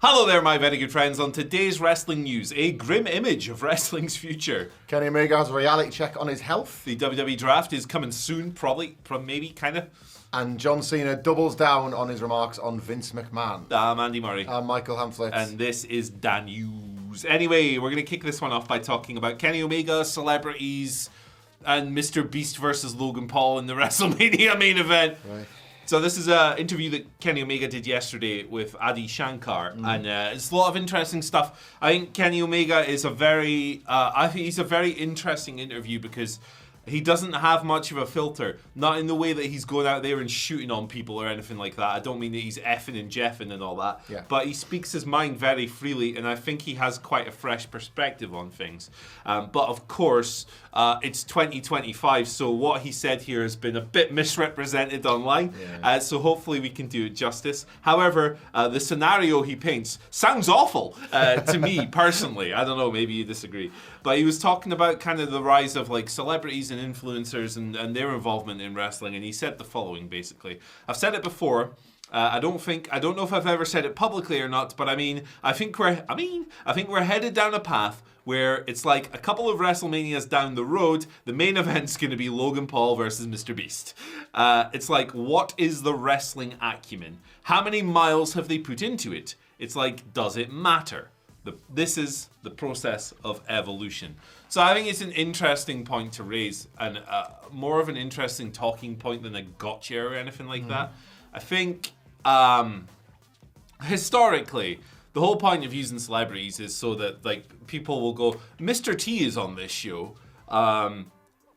Hello there, my very good friends. On today's wrestling news, a grim image of wrestling's future. Kenny Omega has a reality check on his health. The WWE draft is coming soon, maybe, kind of. And John Cena doubles down on his remarks on Vince McMahon. I'm Andy Murray. I'm Michael Hamflett. And this is Dan News. Anyway, we're going to kick this one off by talking about Kenny Omega, celebrities, and Mr. Beast versus Logan Paul in the WrestleMania main event. Right. So this is an interview that Kenny Omega did yesterday with Adi Shankar, and it's a lot of interesting stuff. I think Kenny Omega is I think he's a very interesting interview because he doesn't have much of a filter, not in the way that he's going out there and shooting on people or anything like that. I don't mean that he's effing and jeffing and all that, but he speaks his mind very freely, and I think he has quite a fresh perspective on things. But of course, it's 2025, so what he said here has been a bit misrepresented online, so hopefully we can do it justice. However, the scenario he paints sounds awful to me personally. I don't know, maybe you disagree. But he was talking about kind of the rise of like celebrities and influencers and their involvement in wrestling, and he said the following basically. I've said it before. I don't know if I've ever said it publicly or not, but I think we're headed down a path where it's like a couple of WrestleManias down the road, the main event's going to be Logan Paul versus Mr. Beast. It's like, what is the wrestling acumen? How many miles have they put into it? It's like, does it matter? This is the process of evolution. So I think it's an interesting point to raise, and more of an interesting talking point than a gotcha or anything like that. I think historically, the whole point of using celebrities is so that like people will go, Mr. T is on this show. I'm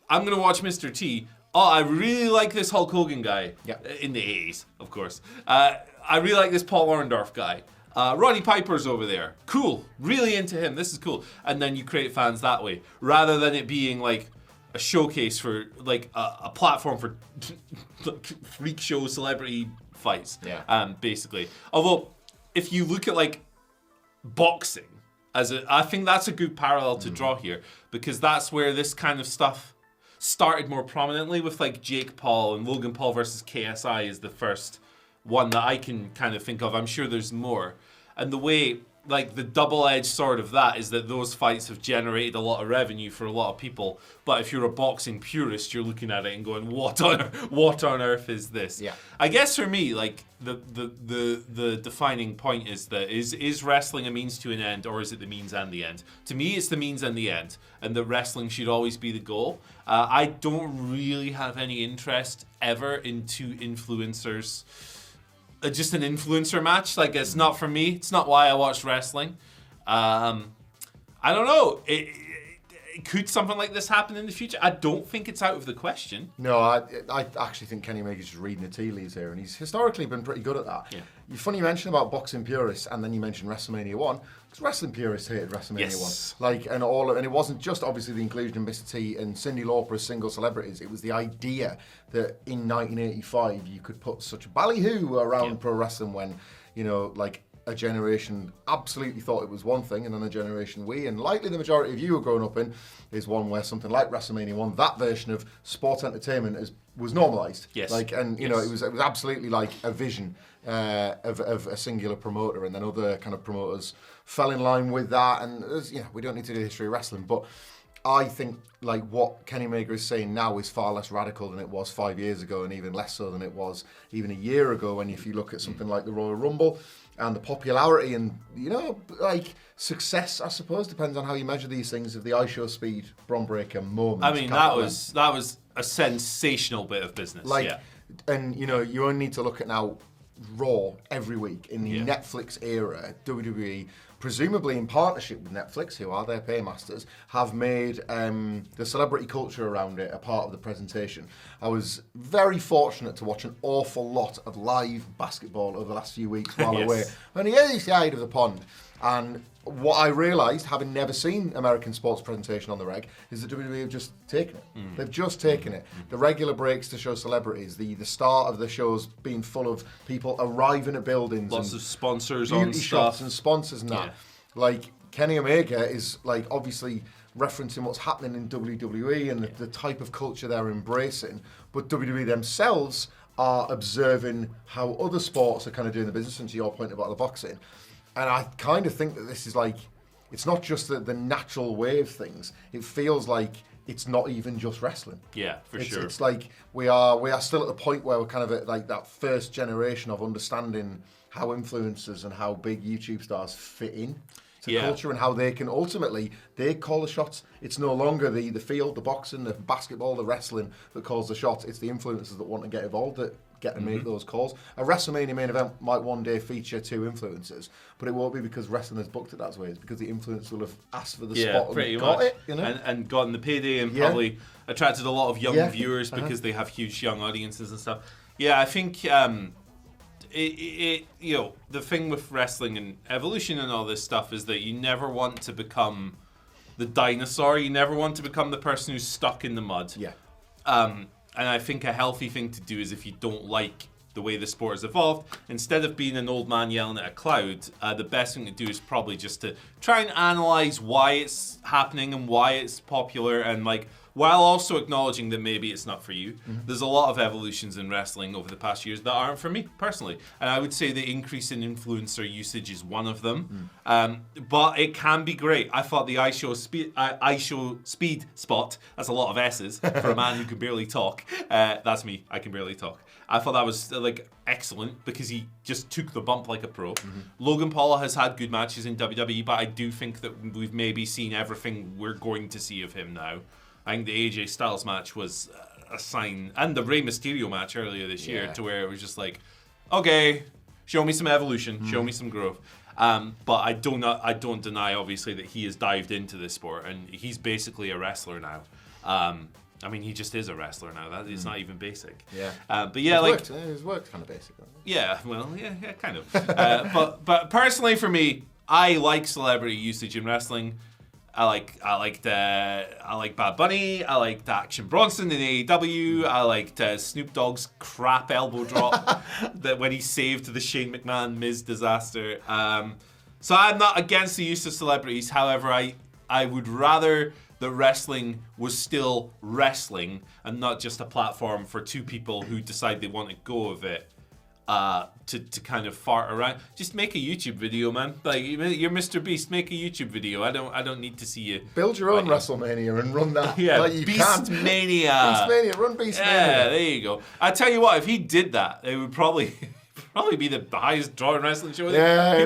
going to watch Mr. T. Oh, I really like this Hulk Hogan guy in the 80s, of course. I really like this Paul Orndorff guy. Roddy Piper's over there. Cool. Really into him. This is cool. And then you create fans that way, rather than it being like a showcase for like a platform for freak show celebrity fights. Basically. Although, if you look at like boxing, I think that's a good parallel to draw here, because that's where this kind of stuff started more prominently with like Jake Paul and Logan Paul versus KSI is the first one that I can kind of think of. I'm sure there's more. And the way, like, the double-edged sword of that is that those fights have generated a lot of revenue for a lot of people. But if you're a boxing purist, you're looking at it and going, what on earth is this? Yeah. I guess for me, like, the defining point is that is wrestling a means to an end, or is it the means and the end? To me, it's the means and the end, and that wrestling should always be the goal. I don't really have any interest ever into influencers. Just an influencer match. Like, it's not for me. It's not why I watch wrestling. I don't know. Could something like this happen in the future? I don't think it's out of the question. No, I actually think Kenny Omega's just reading the tea leaves here, and he's historically been pretty good at that. Yeah. You're funny you mentioned about boxing purists, and then you mentioned WrestleMania 1, because wrestling purists hated WrestleMania 1. Like, and it wasn't just obviously the inclusion of Mr. T and Cyndi Lauper as single celebrities. It was the idea that in 1985 you could put such a ballyhoo around pro wrestling when, you know, like, a generation absolutely thought it was one thing, and then a generation and likely the majority of you were growing up in, is one where something like WrestleMania 1, that version of sports entertainment was normalised. Yes. Like, and you know, it was absolutely like a vision of a singular promoter, and then other kind of promoters fell in line with that. And we don't need to do the history of wrestling, but I think like what Kenny Omega is saying now is far less radical than it was 5 years ago, and even less so than it was even a year ago. And if you look at something like the Royal Rumble and the popularity and, you know, like success, I suppose, depends on how you measure these things, of the iShow Speed Bron Breakker moment. I mean, that was a sensational bit of business. Like, and you know, you only need to look at now Raw every week in the Netflix era. WWE, presumably in partnership with Netflix, who are their paymasters, have made the celebrity culture around it a part of the presentation. I was very fortunate to watch an awful lot of live basketball over the last few weeks while away on the other side of the pond. And what I realised, having never seen American sports presentation on the reg, is that WWE have just taken it. They've just taken it. The regular breaks to show celebrities, the start of the shows being full of people arriving at buildings. Lots of sponsors on stuff. Shots and sponsors and that. Yeah. Like, Kenny Omega is, like, obviously referencing what's happening in WWE and the type of culture they're embracing. But WWE themselves are observing how other sports are kind of doing the business, and to your point about the boxing. And I kind of think that this is like, it's not just the natural way of things. It feels like it's not even just wrestling. Yeah, sure. It's like we are still at the point where we're kind of at like that first generation of understanding how influencers and how big YouTube stars fit in to culture and how they can ultimately, they call the shots. It's no longer the field, the boxing, the basketball, the wrestling that calls the shots. It's the influencers that want to get involved that get to make those calls. A WrestleMania main event might one day feature 2 influencers, but it won't be because wrestling has booked it that way. It's because the influencer will have asked for the spot and got it, you know? And gotten the payday and probably attracted a lot of young viewers because they have huge young audiences and stuff. Yeah, I think you know, the thing with wrestling and evolution and all this stuff is that you never want to become the dinosaur. You never want to become the person who's stuck in the mud. Yeah. And I think a healthy thing to do is, if you don't like the way the sport has evolved, instead of being an old man yelling at a cloud, the best thing to do is probably just to try and analyze why it's happening and why it's popular, and like, while also acknowledging that maybe it's not for you. There's a lot of evolutions in wrestling over the past years that aren't for me personally, and I would say the increase in influencer usage is one of them. But it can be great. I thought the iShow speed spot, that's a lot of S's for a man who can barely talk. That's me, I can barely talk. I thought that was like excellent because he just took the bump like a pro. Logan Paul has had good matches in WWE, but I do think that we've maybe seen everything we're going to see of him now. I think the AJ Styles match was a sign, and the Rey Mysterio match earlier this year, to where it was just like, okay, show me some evolution, show me some growth. But I don't deny, obviously, that he has dived into this sport, and he's basically a wrestler now. I mean, he just is a wrestler now. That is not even basic. Yeah. But yeah, his work's kind of basic. Yeah, well, yeah, kind of. But personally, for me, I like celebrity usage in wrestling. I like Bad Bunny. I liked Action Bronson in AEW. I liked Snoop Dogg's crap elbow drop that when he saved the Shane McMahon Miz disaster. So I'm not against the use of celebrities. However, I would rather that wrestling was still wrestling and not just a platform for 2 people who decide they want to go of it. To kind of fart around. Just make a YouTube video, man. Like, you're Mr. Beast. Make a YouTube video. I don't need to see you. Build your own WrestleMania and run that. Yeah, like you Beastmania. Beastmania, run Beastmania. Yeah, there you go. I tell you what, if he did that, it would probably be the highest drawing wrestling show. Yeah,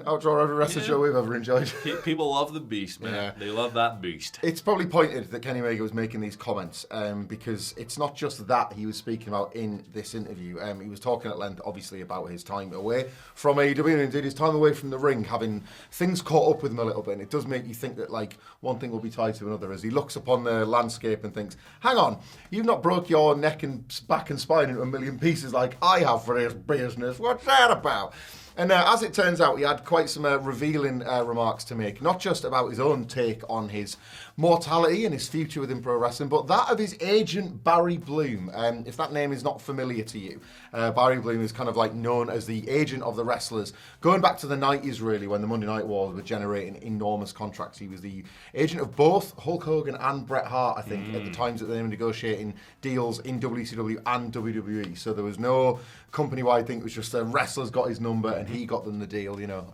outdraw every wrestling show we've ever enjoyed. People love the Beast, man. Yeah. They love that Beast. It's probably pointed that Kenny Omega was making these comments because it's not just that he was speaking about in this interview. He was talking at length, obviously, about his time away from AEW and indeed his time away from the ring, having things caught up with him a little bit. And it does make you think that like one thing will be tied to another as he looks upon the landscape and thinks, hang on, you've not broke your neck and back and spine into a million pieces like I have for this business. What's that about? And as it turns out, he had quite some revealing remarks to make, not just about his own take on his mortality and his future within pro wrestling, but that of his agent, Barry Bloom. If that name is not familiar to you, Barry Bloom is kind of like known as the agent of the wrestlers. Going back to the 90s, really, when the Monday Night Wars were generating enormous contracts, he was the agent of both Hulk Hogan and Bret Hart, I think, at the times that they were negotiating deals in WCW and WWE. So there was no company-wide thing. It was just the wrestlers got his number and he got them the deal, you know.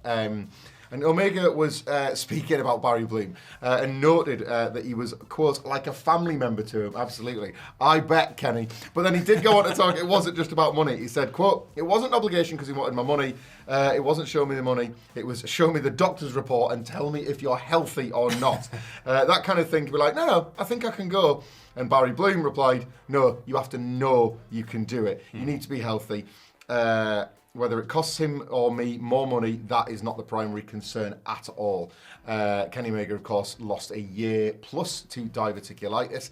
And Omega was speaking about Barry Bloom and noted that he was, quote, like a family member to him. Absolutely. I bet, Kenny. But then he did go on to talk, it wasn't just about money. He said, quote, it wasn't an obligation because he wanted my money. It wasn't show me the money. It was show me the doctor's report and tell me if you're healthy or not. That kind of thing to be like, no, I think I can go. And Barry Bloom replied, no, you have to know you can do it. You need to be healthy. Whether it costs him or me more money, that is not the primary concern at all. Kenny Omega, of course, lost a year plus to diverticulitis.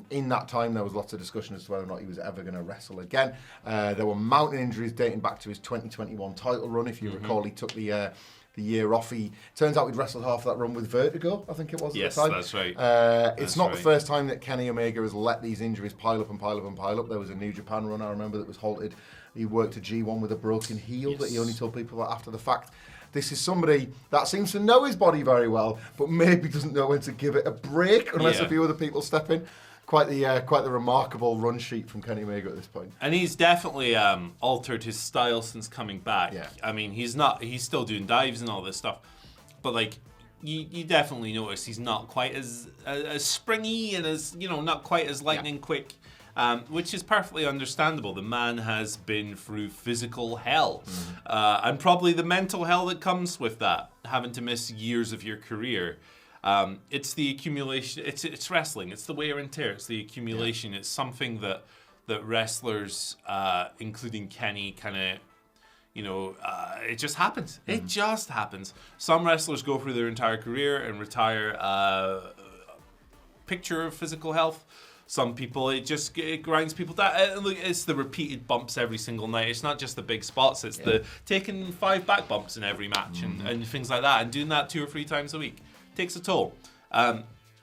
In that time, there was lots of discussion as to whether or not he was ever going to wrestle again. There were mounting injuries dating back to his 2021 title run. If you recall, he took the year off. Turns out he'd wrestled half of that run with vertigo, I think it was at the time. Yes, that's right. It's not the first time that Kenny Omega has let these injuries pile up and pile up and pile up. There was a New Japan run, I remember, that was halted. He worked a G1 with a broken heel that he only told people about after the fact. This is somebody that seems to know his body very well, but maybe doesn't know when to give it a break unless a few other people step in. quite the remarkable run sheet from Kenny Omega at this point. And he's definitely altered his style since coming back. Yeah. I mean, he's still doing dives and all this stuff, but like you definitely notice he's not quite as springy and as not quite as lightning quick. Which is perfectly understandable. The man has been through physical hell, and probably the mental hell that comes with that, having to miss years of your career. It's the accumulation. It's wrestling. It's the wear and tear. It's the accumulation. It's something that wrestlers, including Kenny, kind of, it just happens. It just happens. Some wrestlers go through their entire career and retire picture of physical health. Some people, it grinds people down. It's the repeated bumps every single night. It's not just the big spots. It's the taking 5 back bumps in every match and things like that. And doing that 2 or 3 times a week takes a toll.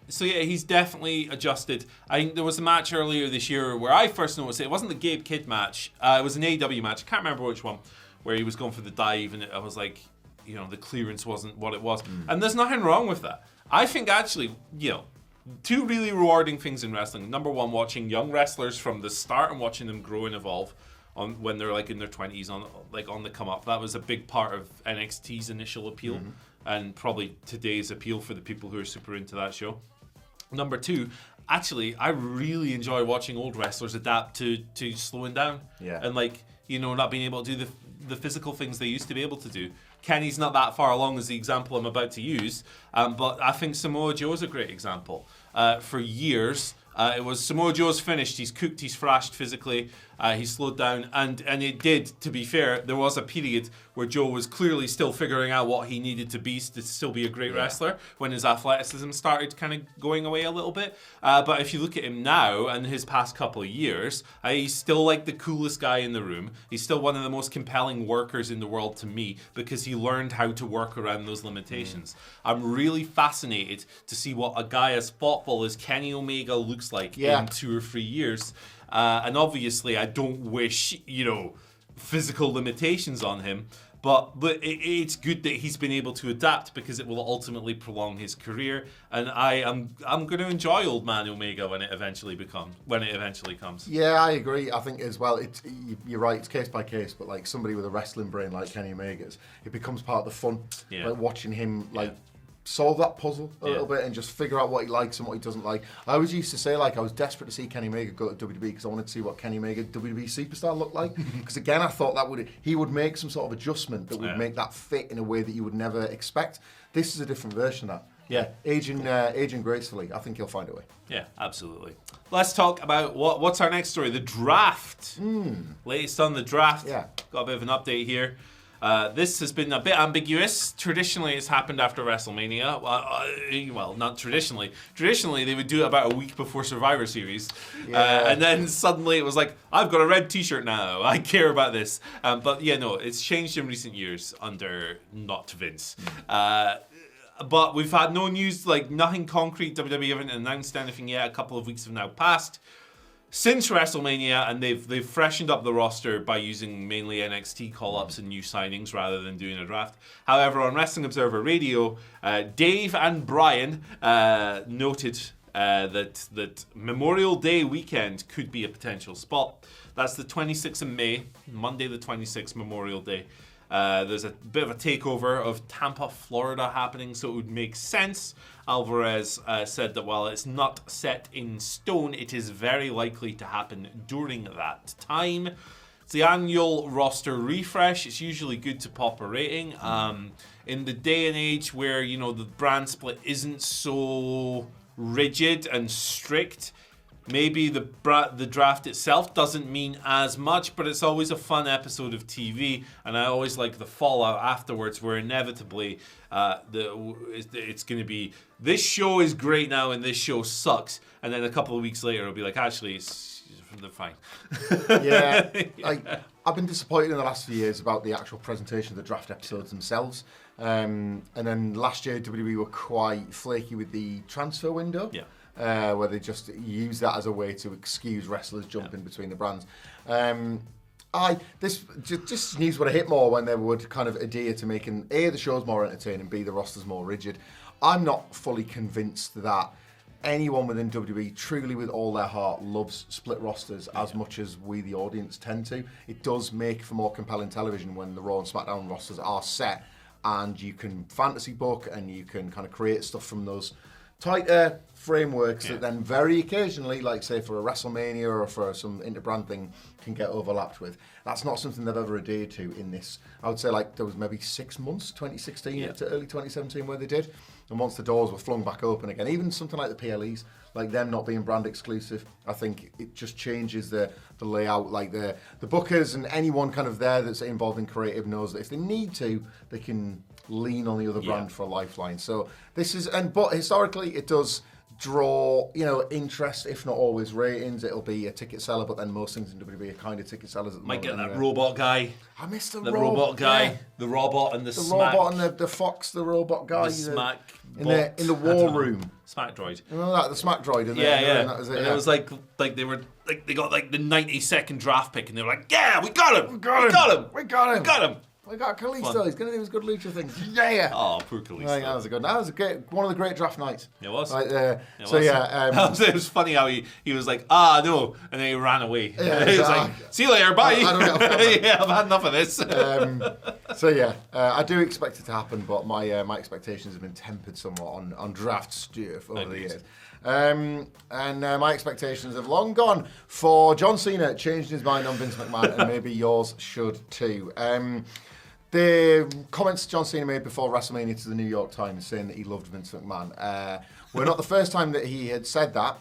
So yeah, he's definitely adjusted. I think there was a match earlier this year where I first noticed it. It wasn't the Gabe Kidd match. It was an AEW match. I can't remember which one, where he was going for the dive and I was like, the clearance wasn't what it was. And there's nothing wrong with that. I think actually, 2 really rewarding things in wrestling. Number 1, watching young wrestlers from the start and watching them grow and evolve when they're like in their 20s on the come up. That was a big part of NXT's initial appeal and probably today's appeal for the people who are super into that show. Number 2, actually, I really enjoy watching old wrestlers adapt to slowing down and not being able to do the physical things they used to be able to do. Kenny's not that far along as the example I'm about to use, but I think Samoa Joe's a great example. For years, it was Samoa Joe's finished. He's cooked, he's thrashed physically, he's slowed down, and it did, to be fair, there was a period where Joe was clearly still figuring out what he needed to be to still be a great wrestler when his athleticism started kind of going away a little bit. But if you look at him now and his past couple of years, he's still like the coolest guy in the room. He's still one of the most compelling workers in the world to me because he learned how to work around those limitations. I'm really fascinated to see what a guy as thoughtful as Kenny Omega looks like in 2 or 3 years. And obviously, I don't wish, physical limitations on him. But it's good that he's been able to adapt because it will ultimately prolong his career. And I'm going to enjoy Old Man Omega when it eventually comes. Yeah, I agree. I think as well, you're right. It's case by case. But like somebody with a wrestling brain like Kenny Omega's, it becomes part of the fun. Yeah. Like watching him solve that puzzle a little bit and just figure out what he likes and what he doesn't like. I always used to say, I was desperate to see Kenny Omega go to WWE because I wanted to see what Kenny Omega WWE superstar looked like. Because again, I thought he would make some sort of adjustment that would make that fit in a way that you would never expect. This is a different version of that. Yeah, aging gracefully. I think he'll find a way. Yeah, absolutely. Let's talk about what's our next story. The draft. Latest on the draft. Yeah. Got a bit of an update here. This has been a bit ambiguous. Traditionally, it's happened after WrestleMania. Well, not traditionally. Traditionally, they would do it about a week before Survivor Series. Yeah. And then suddenly it was like, I've got a red t-shirt now. I care about this. But it's changed in recent years under not Vince. But we've had no news, nothing concrete. WWE haven't announced anything yet. A couple of weeks have now passed since WrestleMania, and they've freshened up the roster by using mainly NXT call-ups and new signings rather than doing a draft. However, on Wrestling Observer Radio, Dave and Brian noted that Memorial Day weekend could be a potential spot. That's the 26th of May, Monday the 26th, Memorial Day. There's a bit of a takeover of Tampa, Florida happening, so it would make sense. Alvarez said that while it's not set in stone, it is very likely to happen during that time. It's the annual roster refresh. It's usually good to pop a rating. In the day and age where, the brand split isn't so rigid and strict, maybe the draft itself doesn't mean as much, but it's always a fun episode of TV, and I always like the fallout afterwards where inevitably it's going to be, this show is great now and this show sucks, and then a couple of weeks later it'll be like, actually, they're fine. Yeah, I've been disappointed in the last few years about the actual presentation of the draft episodes themselves. And then last year, WWE were quite flaky with the transfer window. Yeah. Where they just use that as a way to excuse wrestlers jumping between the brands. This just needs would have hit more when they would kind of adhere to making A, the shows more entertaining, B, the rosters more rigid. I'm not fully convinced that anyone within WWE truly with all their heart loves split rosters as much as we, the audience, tend to. It does make for more compelling television when the Raw and SmackDown rosters are set and you can fantasy book and you can kind of create stuff from those tighter frameworks that then very occasionally, like say for a WrestleMania or for some interbrand thing, can get overlapped with. That's not something they've ever adhered to in this. I would say like there was maybe 6 months, 2016 to early 2017 where they did. And once the doors were flung back open again, even something like the PLEs, like them not being brand exclusive, I think it just changes the layout. Like the bookers and anyone kind of there that's involved in creative knows that if they need to, they can lean on the other brand for a lifeline. So this is, but historically it does draw, interest, if not always ratings. It'll be a ticket seller, but then most things in WWE are kind of ticket sellers at the moment. Might get that anyway. Robot guy. I missed the robot guy. Yeah. The robot and the smack. Robot and the Fox, the robot guy. The smack. In the war room. Smack droid. You know that, the smack droid. And And that was it, and it was like they were like they got like the 92nd draft pick and they were like, yeah, we got him. We got him. We got him. We got him. We got Kalisto. He's going to do his good lucha things. Yeah. Oh, poor Kalisto. That was a great, one of the great draft nights. It was. Right there. It so was. yeah. It was funny how he was like, no, and then he ran away. Yeah, he was like, see you later, bye. I don't get yeah, I've had enough of this. So yeah, I do expect it to happen, but my expectations have been tempered somewhat on draft stuff over the years. And my expectations have long gone for John Cena changing his mind on Vince McMahon, and maybe yours should too. The comments John Cena made before WrestleMania to the New York Times saying that he loved Vince McMahon were not the first time that he had said that.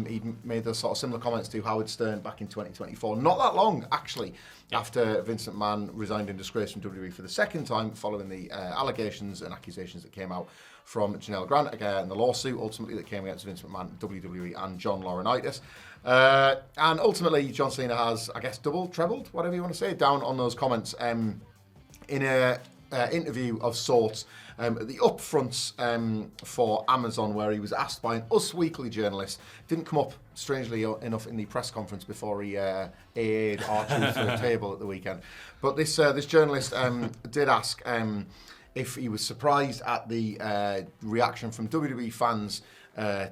He'd made those sort of similar comments to Howard Stern back in 2024. Not that long, actually, after Vince McMahon resigned in disgrace from WWE for the second time following the allegations and accusations that came out from Janelle Grant again, the lawsuit ultimately that came against Vince McMahon, WWE, and John Laurinaitis. And ultimately, John Cena has, I guess, trebled, whatever you want to say, down on those comments. In a interview of sorts at the upfronts for Amazon, where he was asked by an Us Weekly journalist. Didn't come up, strangely enough, in the press conference before he AA'd R-Truth to a table at the weekend. But this journalist did ask if he was surprised at the reaction from WWE fans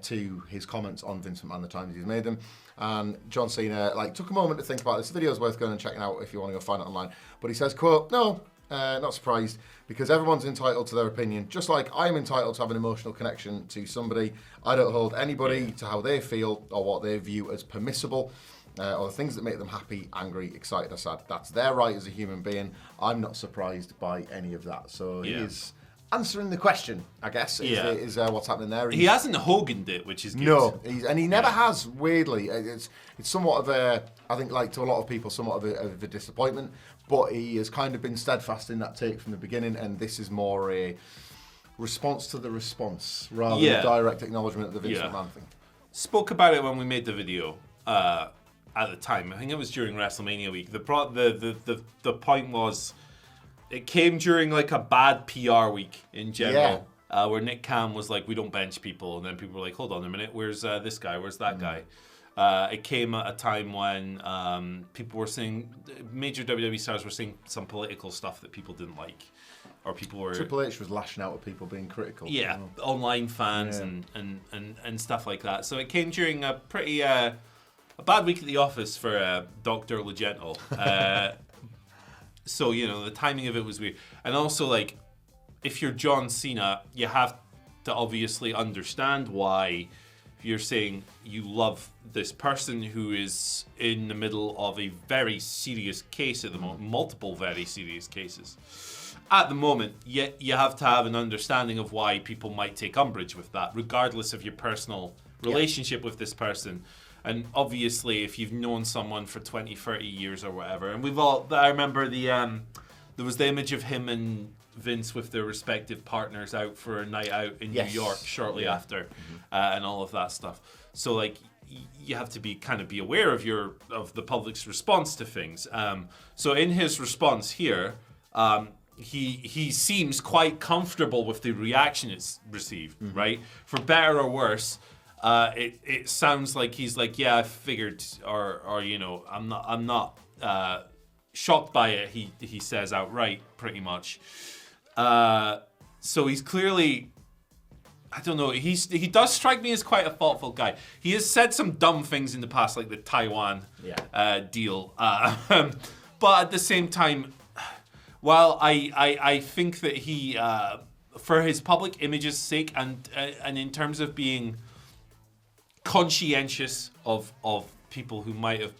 to his comments on Vince McMahon, the times he's made them. And John Cena took a moment to think about this. The video's worth going and checking out if you want to go find it online. But he says, quote, "No, not surprised, because everyone's entitled to their opinion, just like I'm entitled to have an emotional connection to somebody. I don't hold anybody to how they feel or what they view as permissible, or the things that make them happy, angry, excited, or sad. That's their right as a human being. I'm not surprised by any of that." So he is answering the question, I guess, is what's happening there. He hasn't Hogan'd it, which is good. No, and he never has, weirdly. It's somewhat of a, I think, to a lot of people, somewhat of a disappointment, but he has kind of been steadfast in that take from the beginning, and this is more a response to the response, rather than a direct acknowledgement of the Vince McMahon thing. Spoke about it when we made the video at the time. I think it was during WrestleMania week. The point was, it came during a bad PR week in general, where Nick Khan was like, we don't bench people, and then people were like, hold on a minute, where's this guy, where's that guy? It came at a time when people were saying, major WWE stars were saying some political stuff that people didn't like, or people were... Triple H was lashing out at people being critical. Yeah, online fans and stuff like that. So it came during a pretty a bad week at the office for Dr. Legento. So, the timing of it was weird. And also, if you're John Cena, you have to obviously understand why you're saying you love this person who is in the middle of a very serious case at the moment, multiple very serious cases. At the moment, yet you have to have an understanding of why people might take umbrage with that, regardless of your personal relationship with this person. And obviously, if you've known someone for 20, 30 years or whatever, and I remember there was the image of him and Vince with their respective partners out for a night out in New York shortly after, and all of that stuff. So you have to be aware of the public's response to things. So in his response here, he seems quite comfortable with the reaction it's received, right? For better or worse. It sounds like he's like, yeah, I figured, or I'm not shocked by it. He says outright, pretty much. So he's clearly I don't know. He does strike me as quite a thoughtful guy. He has said some dumb things in the past, like the Taiwan deal. But at the same time, while I think that he, for his public image's sake and in terms of being conscientious of people who might have,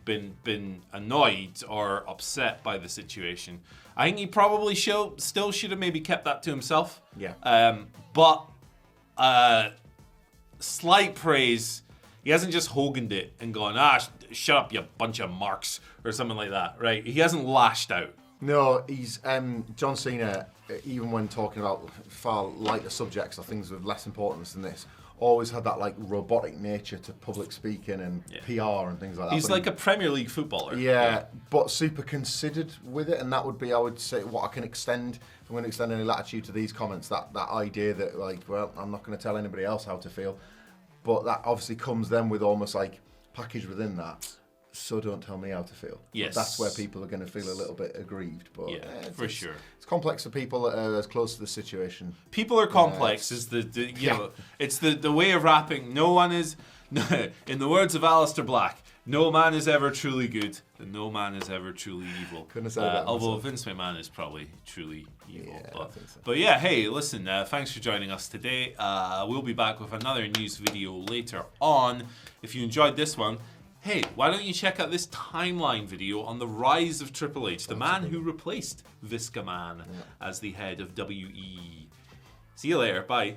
been annoyed or upset by the situation, I think he probably still should have maybe kept that to himself. Yeah. But slight praise. He hasn't just Hoganed it and gone, shut up, you bunch of marks, or something like that, right? He hasn't lashed out. No, he's John Cena, even when talking about far lighter subjects or things of less importance than this, always had that like robotic nature to public speaking and PR and things like that. He's like a Premier League footballer. Yeah, but super considered with it, and that would be, I would say, what I can extend. If I'm going to extend any latitude to these comments, that idea that like, well, I'm not going to tell anybody else how to feel, but that obviously comes then with almost like packaged within that. So don't tell me how to feel. Yes, that's where people are going to feel a little bit aggrieved. But for sure, it's complex for people that are as close to the situation. People are complex. Is it's the way of rapping. No one is, in the words of Alistair Black, no man is ever truly good, and no man is ever truly evil. Couldn't have said that. Although Vince McMahon is probably truly evil. Yeah, I think so. But yeah, hey, listen, thanks for joining us today. We'll be back with another news video later on. If you enjoyed this one, hey, why don't you check out this timeline video on the rise of Triple H, the man who replaced Visca Man as the head of WE. See you later. Bye.